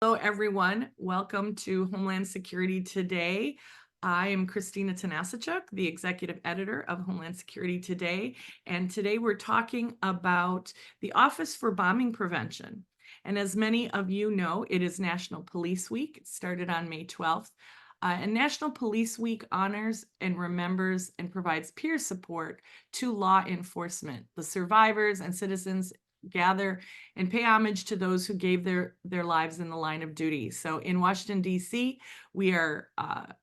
Hello, everyone. Welcome to Homeland Security Today. I am Christina Tanasichuk, the executive editor of Homeland Security Today, and today we're talking about the Office for Bombing Prevention. And as many of you know, it is National Police Week. It started on May 12th. And National Police Week honors and remembers and provides peer support to law enforcement. The survivors and citizens gather and pay homage to those who gave their lives in the line of duty. So in Washington, D.C., we are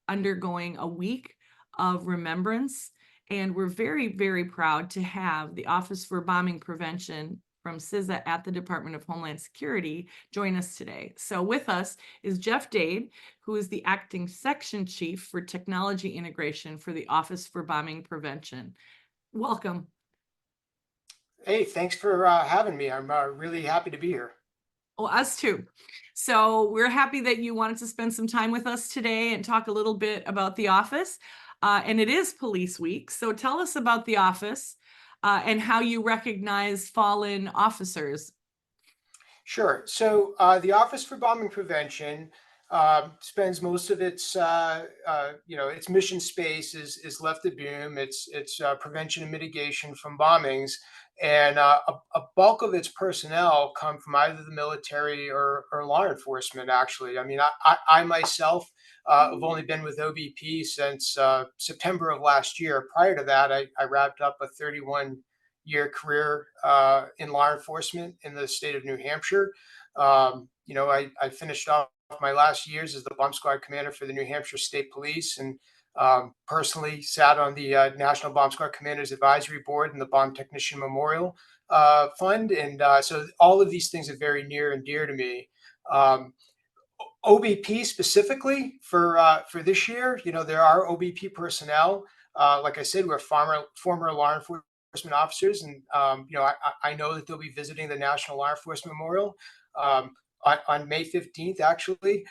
undergoing a week of remembrance, and we're very, very proud to have the Office for Bombing Prevention from CISA at the Department of Homeland Security join us today. So with us is Jeff Dade, who is the acting section chief for technology integration for the Office for Bombing Prevention. Welcome. Hey, thanks for having me. I'm really happy to be here. Well, us too. So we're happy that you wanted to spend some time with us today and talk a little bit about the office. And it is Police Week. So tell us about the office and how you recognize fallen officers. Sure. So the Office for Bombing Prevention spends most of its mission space is left at Boom. It's prevention and mitigation from bombings, and a bulk of its personnel come from either the military or law enforcement. Actually, I mean, I myself have only been with OBP since September of last year. Prior to that, I wrapped up a 31-year career in law enforcement in the state of New Hampshire. I finished off my last years as the bomb squad commander for the New Hampshire State Police, and personally sat on the National Bomb Squad Commanders Advisory Board and the Bomb Technician Memorial Fund. And so all of these things are very near and dear to me. OBP specifically for this year, there are OBP personnel. Like I said, we're former law enforcement officers, and I know that they'll be visiting the National Law Enforcement Memorial on May 15th. Actually,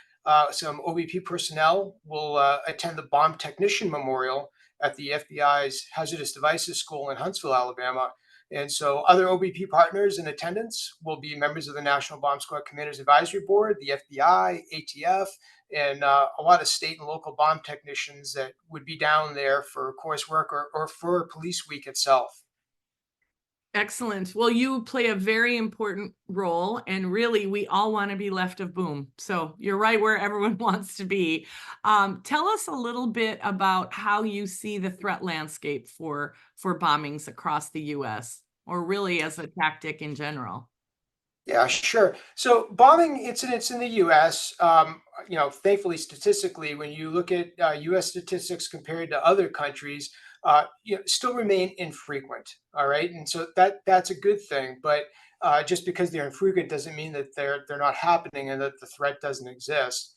some OBP personnel will attend the Bomb Technician Memorial at the FBI's Hazardous Devices School in Huntsville, Alabama. And so other OBP partners in attendance will be members of the National Bomb Squad Commanders Advisory Board, the FBI, ATF, and a lot of state and local bomb technicians that would be down there for coursework or for Police Week itself. Excellent. Well, you play a very important role, and really, we all want to be left of Boom. So you're right where everyone wants to be. Tell us a little bit about how you see the threat landscape for bombings across the U.S., or really as a tactic in general. Yeah, sure. So bombing incidents in the U.S., thankfully, statistically, when you look at U.S. statistics compared to other countries, still remain infrequent. All right, and so that's a good thing. But just because they're infrequent doesn't mean that they're not happening and that the threat doesn't exist.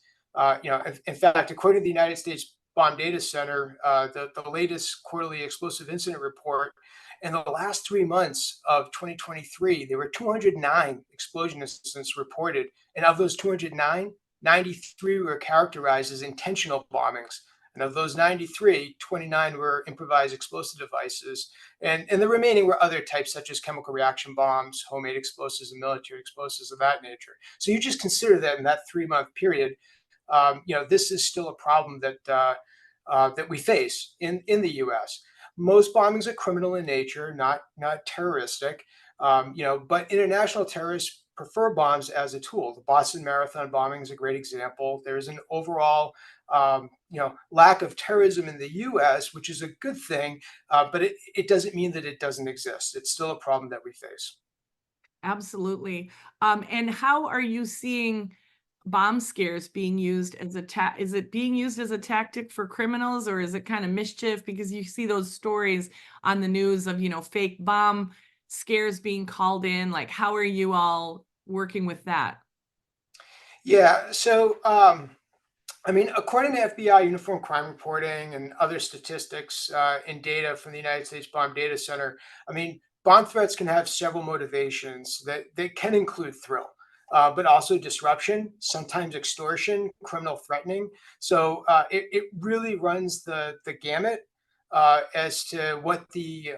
In fact, according to the United States Bomb Data Center, the latest quarterly explosive incident report, in the last 3 months of 2023, there were 209 explosion incidents reported. And of those 209, 93 were characterized as intentional bombings. And of those 93, 29 were improvised explosive devices. And the remaining were other types, such as chemical reaction bombs, homemade explosives, and military explosives of that nature. So you just consider that in that 3 month period, this is still a problem that we face in the U.S. Most bombings are criminal in nature, not terroristic. But international terrorists prefer bombs as a tool. The Boston Marathon bombing is a great example. There's an overall, lack of terrorism in the U.S., which is a good thing, but it doesn't mean that it doesn't exist. It's still a problem that we face. Absolutely. And how are you seeing bomb scares being used as is it being used as a tactic for criminals, or is it kind of mischief? Because you see those stories on the news of, fake bomb scares being called in. Like, how are you all working with that? Yeah. So, according to FBI Uniform Crime Reporting and other statistics and data from the United States Bomb Data Center, bomb threats can have several motivations that can include thrill, but also disruption, sometimes extortion, criminal threatening. So it really runs the gamut as to what the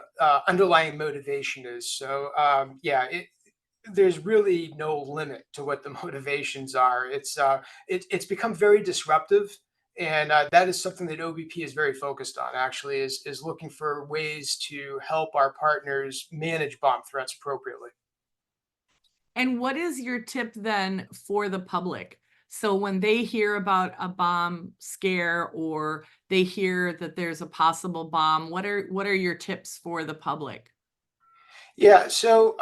underlying motivation is. So, there's really no limit to what the motivations are. It's become very disruptive, and that is something that OBP is very focused on. Actually, is looking for ways to help our partners manage bomb threats appropriately. And what is your tip then for the public? So when they hear about a bomb scare or they hear that there's a possible bomb, what are your tips for the public? Yeah. So,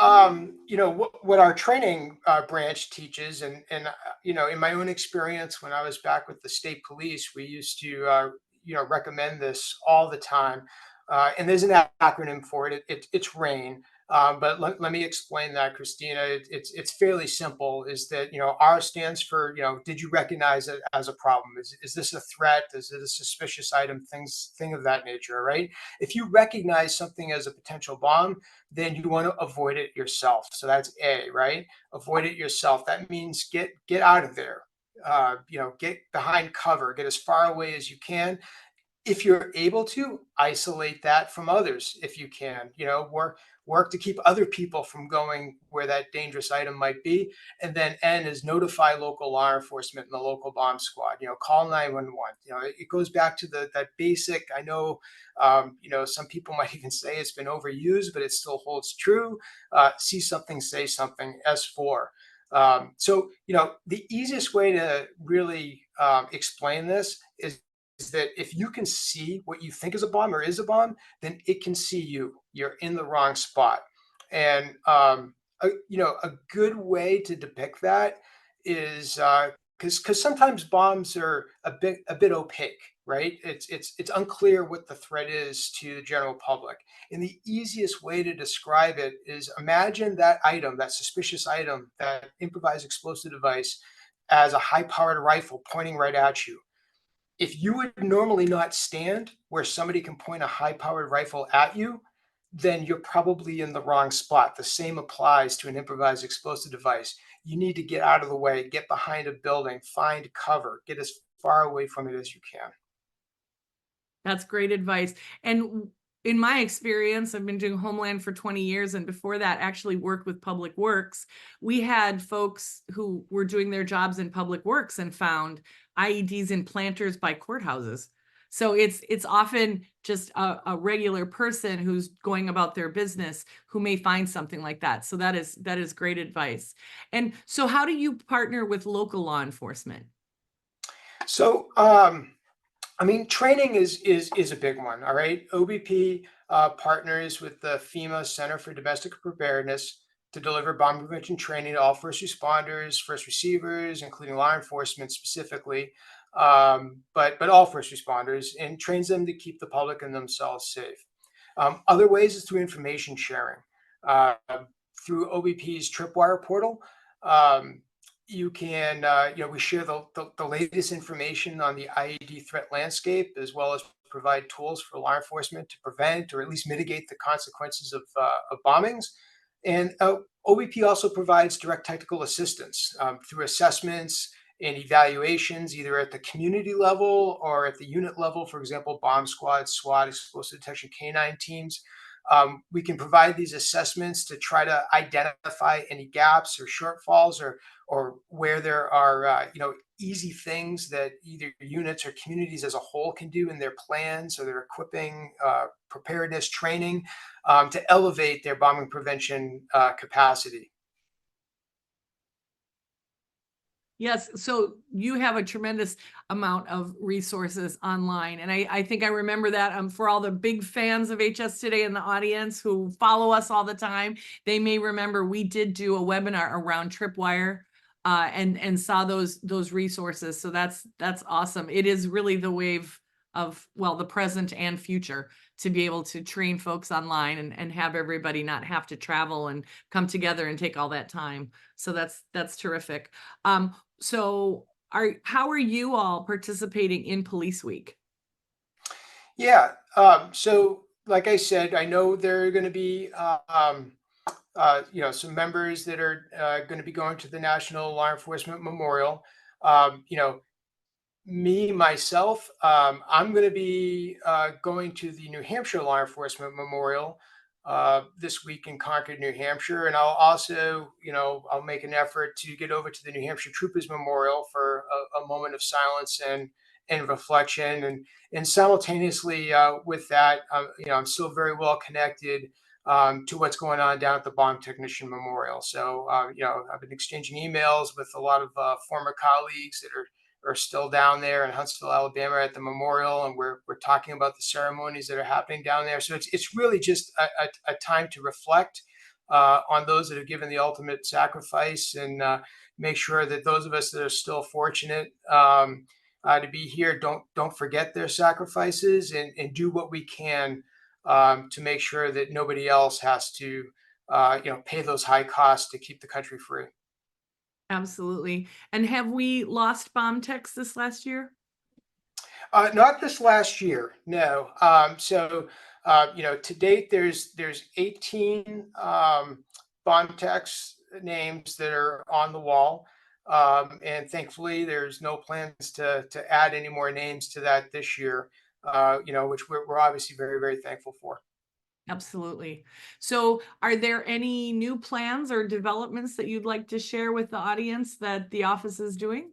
what our training branch teaches, and in my own experience, when I was back with the state police, we used to, recommend this all the time. And there's an acronym for it. It's RAIN. But let me explain that, Christina. It's fairly simple. Is that R stands for did you recognize it as a problem? Is this a threat? Is it a suspicious item? Thing of that nature, right? If you recognize something as a potential bomb, then you want to avoid it yourself. So that's A, right? Avoid it yourself. That means get out of there. Get behind cover, get as far away as you can. If you're able to, isolate that from others if you can. Work to keep other people from going where that dangerous item might be. And then N is notify local law enforcement and the local bomb squad. Call 911. It goes back to that basic. I know, some people might even say it's been overused, but it still holds true. See something, say something. S4. So the easiest way to really explain this is that if you can see what you think is a bomb or is a bomb, then it can see you. You're in the wrong spot. And a good way to depict that is because sometimes bombs are a bit opaque, right? It's unclear what the threat is to the general public. And the easiest way to describe it is imagine that item, that suspicious item, that improvised explosive device, as a high-powered rifle pointing right at you. If you would normally not stand where somebody can point a high-powered rifle at you, then you're probably in the wrong spot. The same applies to an improvised explosive device. You need to get out of the way, get behind a building, find cover, get as far away from it as you can. That's great advice. And in my experience, I've been doing Homeland for 20 years, and before that, actually worked with Public Works. We had folks who were doing their jobs in Public Works and found IEDs in planters by courthouses. So it's often just a regular person who's going about their business who may find something like that. So that is great advice. And so how do you partner with local law enforcement? So, I mean, training is a big one. All right, OBP partners with the FEMA Center for Domestic Preparedness to deliver bomb prevention training to all first responders, first receivers, including law enforcement specifically, but all first responders, and trains them to keep the public and themselves safe. Other ways is through information sharing. Uh, Through OBP's Tripwire portal, um, you can, we share the latest information on the IED threat landscape, as well as provide tools for law enforcement to prevent or at least mitigate the consequences of bombings. And OBP also provides direct technical assistance through assessments and evaluations, either at the community level or at the unit level. For example, bomb squad, SWAT, explosive detection canine teams. We can provide these assessments to try to identify any gaps or shortfalls, or where there are easy things that either units or communities as a whole can do in their plans or their equipping, preparedness training, to elevate their bombing prevention capacity. Yes, so you have a tremendous amount of resources online. And I think I remember that for all the big fans of HS Today in the audience who follow us all the time, they may remember we did do a webinar around Tripwire and saw those resources. So that's awesome. It is really the wave of, well, the present and future to be able to train folks online and have everybody not have to travel and come together and take all that time. So that's terrific. So how are you all participating in Police Week? Yeah. So, like I said, I know there are going to be some members that are going to be going to the National Law Enforcement Memorial. Um, you know, Me, myself, I'm going to be going to the New Hampshire Law Enforcement Memorial this week in Concord, New Hampshire, and I'll also, I'll make an effort to get over to the New Hampshire Troopers Memorial for a moment of silence and reflection, and simultaneously with that, I'm still very well connected to what's going on down at the Bomb Technician Memorial. So, I've been exchanging emails with a lot of former colleagues that are still down there in Huntsville, Alabama at the memorial, and we're talking about the ceremonies that are happening down there. So it's really just a time to reflect on those that have given the ultimate sacrifice, and make sure that those of us that are still fortunate to be here don't forget their sacrifices, and do what we can to make sure that nobody else has to pay those high costs to keep the country free. Absolutely. And have we lost bomb techs this last year? Not this last year, no. To date, there's 18 bond tax names that are on the wall, and thankfully, there's no plans to add any more names to that this year. Which we're obviously very, very thankful for. Absolutely. So, are there any new plans or developments that you'd like to share with the audience that the office is doing?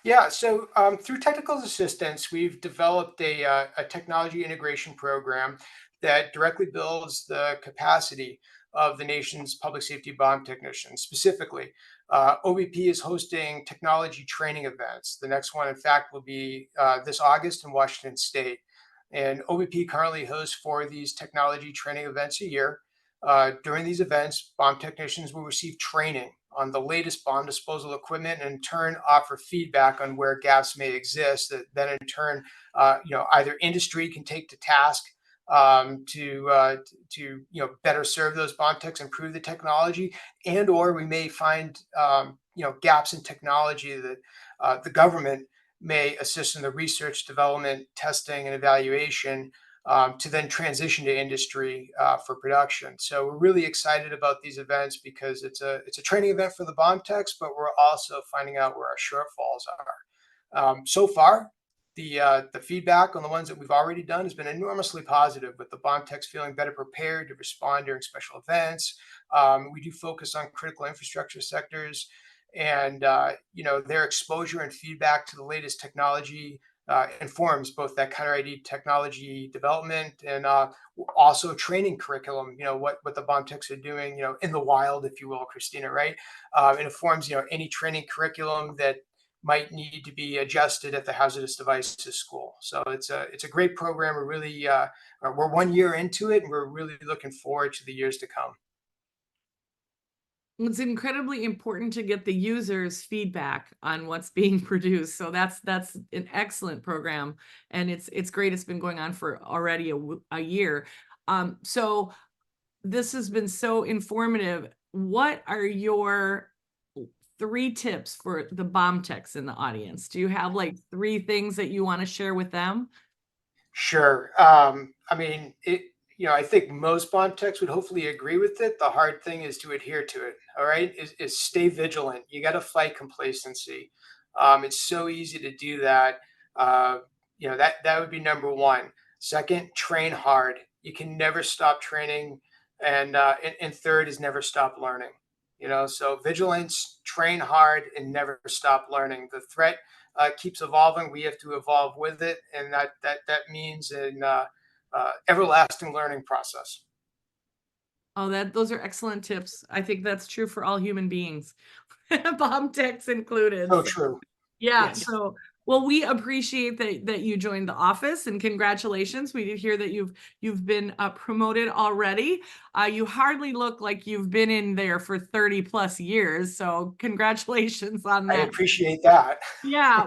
Yeah, so through technical assistance, we've developed a technology integration program that directly builds the capacity of the nation's public safety bomb technicians. Specifically, OBP is hosting technology training events. The next one, in fact, will be this August in Washington State. And OBP currently hosts 4 of these technology training events a year. During these events, bomb technicians will receive training on the latest bomb disposal equipment, and in turn offer feedback on where gaps may exist that then in turn either industry can take to task to better serve those bomb techs, improve the technology, and or we may find gaps in technology that the government may assist in the research, development, testing, and evaluation to then transition to industry for production. So we're really excited about these events because it's a training event for the bomb techs, but we're also finding out where our shortfalls are. So far, the feedback on the ones that we've already done has been enormously positive, with the bomb techs feeling better prepared to respond during special events. We do focus on critical infrastructure sectors, and their exposure and feedback to the latest technology informs both that counter ID technology development, and also training curriculum. What the bomb techs are doing, in the wild, if you will, Christina. Right? It informs any training curriculum that might need to be adjusted at the hazardous devices school. So it's a great program. We're 1 year into it, and we're really looking forward to the years to come. It's incredibly important to get the users' feedback on what's being produced. So that's an excellent program, and it's great. It's been going on for already a year. So this has been so informative. What are your 3 tips for the bomb techs in the audience? Do you have like 3 things that you want to share with them? Sure. I mean, I think most bomb techs would hopefully agree with it. The hard thing is to adhere to it. All right. Is stay vigilant. You got to fight complacency. It's so easy to do that. Uh, that would be number one. Second, train hard. You can never stop training. And third is never stop learning. So vigilance, train hard, and never stop learning. The threat keeps evolving. We have to evolve with it, and that means an everlasting learning process. Oh, those are excellent tips. I think that's true for all human beings, bomb techs included. So So true. yeah, Yes. so well, we appreciate that you joined the office, and congratulations. We did hear that you've been promoted already. You hardly look like you've been in there for 30 plus years, so congratulations on I that. appreciate that. Yeah,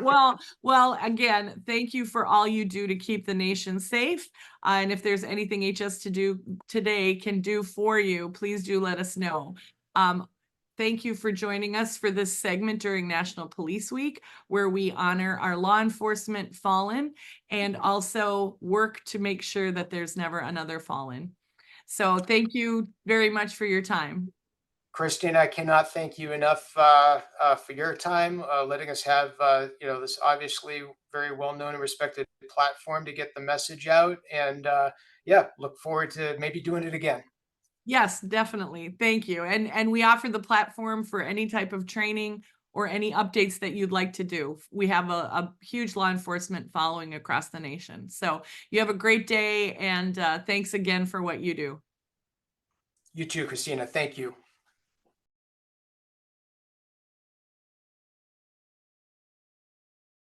well, again, thank you for all you do to keep the nation safe. And if there's anything HS to do today can do for you, please do let us know. Um, Thank you for joining us for this segment during National Police Week, where we honor our law enforcement fallen and also work to make sure that there's never another fallen. So thank you very much for your time. Christine, I cannot thank you enough for your time, letting us have this obviously very well known and respected platform to get the message out. And yeah, look forward to maybe doing it again. Yes, definitely. Thank you. And we offer the platform for any type of training or any updates that you'd like to do. We have a huge law enforcement following across the nation. So you have a great day, and thanks again for what you do. You too, Christina. Thank you.